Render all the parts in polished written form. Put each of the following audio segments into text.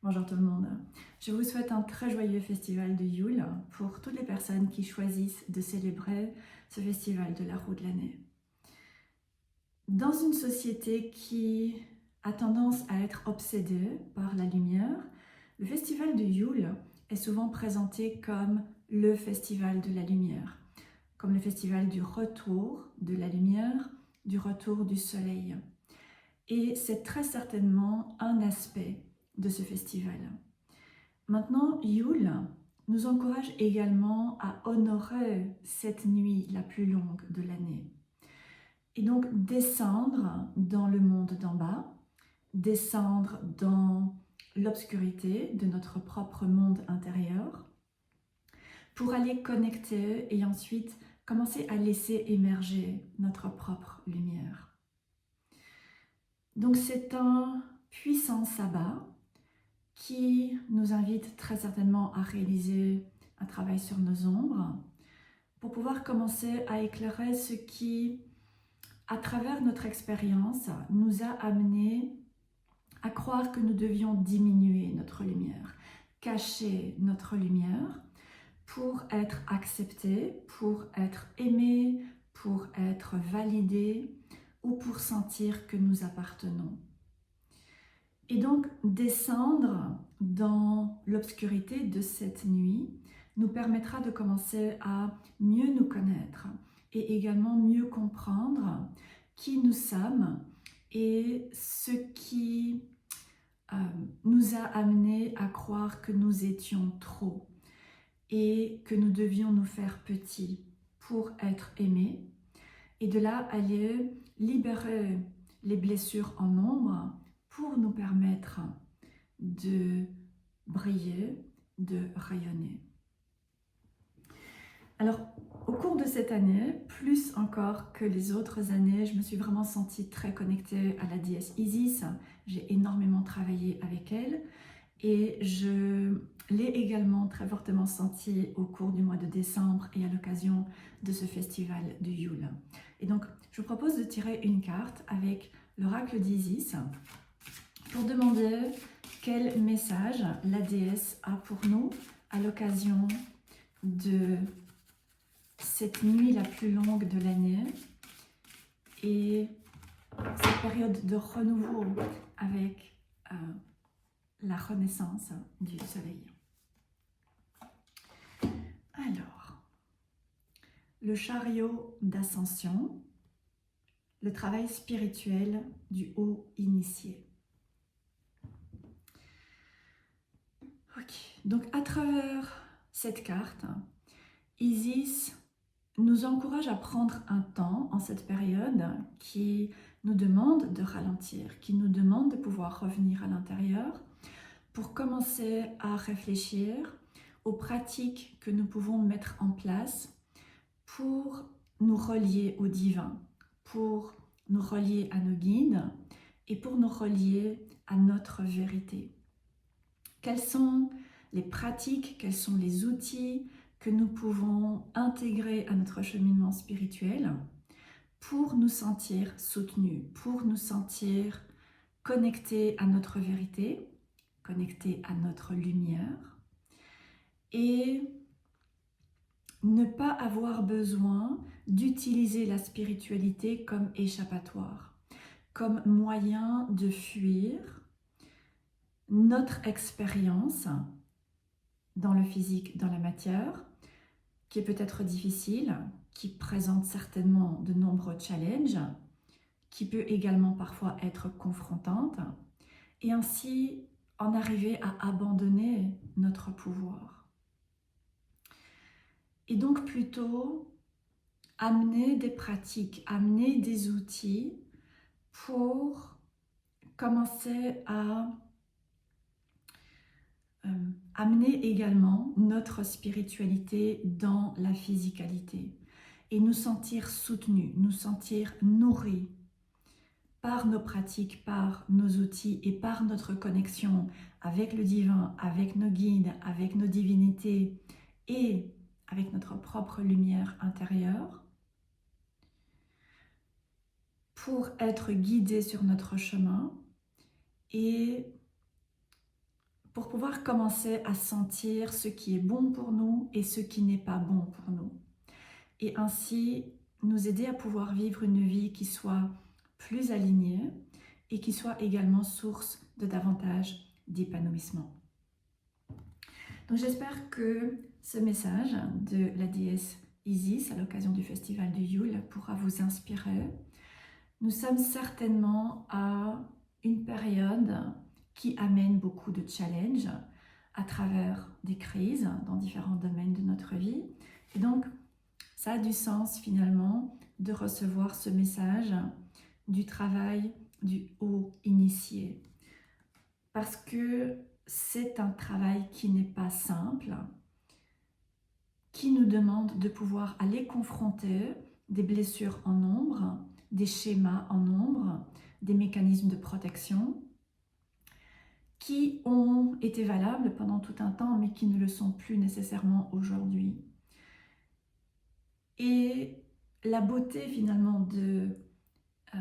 Bonjour tout le monde. Je vous souhaite un très joyeux festival de Yule pour toutes les personnes qui choisissent de célébrer ce festival de la roue de l'année. Dans une société qui a tendance à être obsédée par la lumière, le festival de Yule est souvent présenté comme le festival de la lumière, comme le festival du retour de la lumière, du retour du soleil. Et c'est très certainement un aspect de ce festival. Maintenant, Yule nous encourage également à honorer cette nuit la plus longue de l'année. Et donc descendre dans le monde d'en bas, descendre dans l'obscurité de notre propre monde intérieur pour aller connecter et ensuite commencer à laisser émerger notre propre lumière. Donc c'est un puissant sabbat qui nous invite très certainement à réaliser un travail sur nos ombres pour pouvoir commencer à éclairer ce qui, à travers notre expérience, nous a amené à croire que nous devions diminuer notre lumière, cacher notre lumière pour être accepté, pour être aimé, pour être validé ou pour sentir que nous appartenons. Et donc, descendre dans l'obscurité de cette nuit nous permettra de commencer à mieux nous connaître et également mieux comprendre qui nous sommes et ce qui nous a amené à croire que nous étions trop et que nous devions nous faire petits pour être aimés. Et de là, aller libérer les blessures en ombre pour nous permettre de briller, de rayonner. Alors, au cours de cette année, plus encore que les autres années, je me suis vraiment sentie très connectée à la déesse Isis. J'ai énormément travaillé avec elle et je l'ai également très fortement sentie au cours du mois de décembre et à l'occasion de ce festival du Yule. Et donc, je vous propose de tirer une carte avec l'oracle d'Isis pour demander quel message la déesse a pour nous à l'occasion de cette nuit la plus longue de l'année et cette période de renouveau avec la renaissance du soleil. Alors, le chariot d'ascension, le travail spirituel du haut initié. Ok, donc à travers cette carte, Isis nous encourage à prendre un temps en cette période qui nous demande de ralentir, qui nous demande de pouvoir revenir à l'intérieur pour commencer à réfléchir aux pratiques que nous pouvons mettre en place pour nous relier au divin, pour nous relier à nos guides et pour nous relier à notre vérité. Quelles sont les pratiques, quels sont les outils que nous pouvons intégrer à notre cheminement spirituel pour nous sentir soutenus, pour nous sentir connectés à notre vérité, connectés à notre lumière et ne pas avoir besoin d'utiliser la spiritualité comme échappatoire, comme moyen de fuir notre expérience dans le physique, dans la matière, qui est peut-être difficile, qui présente certainement de nombreux challenges, qui peut également parfois être confrontante, et ainsi en arriver à abandonner notre pouvoir. Et donc plutôt amener des pratiques, amener des outils pour commencer à amener également notre spiritualité dans la physicalité et nous sentir soutenus, nous sentir nourris par nos pratiques, par nos outils et par notre connexion avec le divin, avec nos guides, avec nos divinités et avec notre propre lumière intérieure pour être guidés sur notre chemin et pour pouvoir commencer à sentir ce qui est bon pour nous et ce qui n'est pas bon pour nous. Et ainsi nous aider à pouvoir vivre une vie qui soit plus alignée et qui soit également source de davantage d'épanouissement. Donc j'espère que ce message de la déesse Isis à l'occasion du festival de Yule pourra vous inspirer. Nous sommes certainement à une période qui amène beaucoup de challenges à travers des crises dans différents domaines de notre vie. Et donc, ça a du sens finalement de recevoir ce message du travail du haut initié. Parce que c'est un travail qui n'est pas simple, qui nous demande de pouvoir aller confronter des blessures en nombre, des schémas en nombre, des mécanismes de protection qui ont été valables pendant tout un temps, mais qui ne le sont plus nécessairement aujourd'hui. Et la beauté finalement de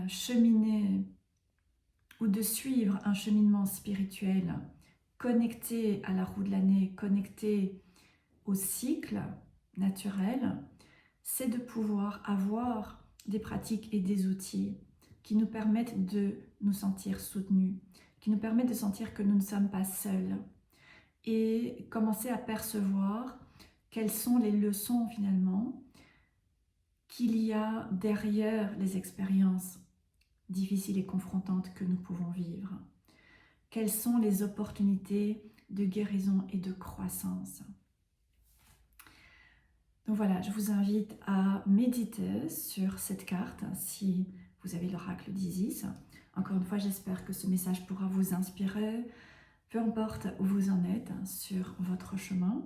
cheminer ou de suivre un cheminement spirituel connecté à la roue de l'année, connecté au cycle naturel, c'est de pouvoir avoir des pratiques et des outils qui nous permettent de nous sentir soutenus, qui nous permettent de sentir que nous ne sommes pas seuls et commencer à percevoir quelles sont les leçons finalement qu'il y a derrière les expériences difficiles et confrontantes que nous pouvons vivre. Quelles sont les opportunités de guérison et de croissance. Donc voilà, je vous invite à méditer sur cette carte si vous avez l'oracle d'Isis. Encore une fois, j'espère que ce message pourra vous inspirer, peu importe où vous en êtes sur votre chemin.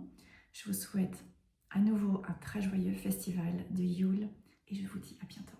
Je vous souhaite à nouveau un très joyeux festival de Yule et je vous dis à bientôt.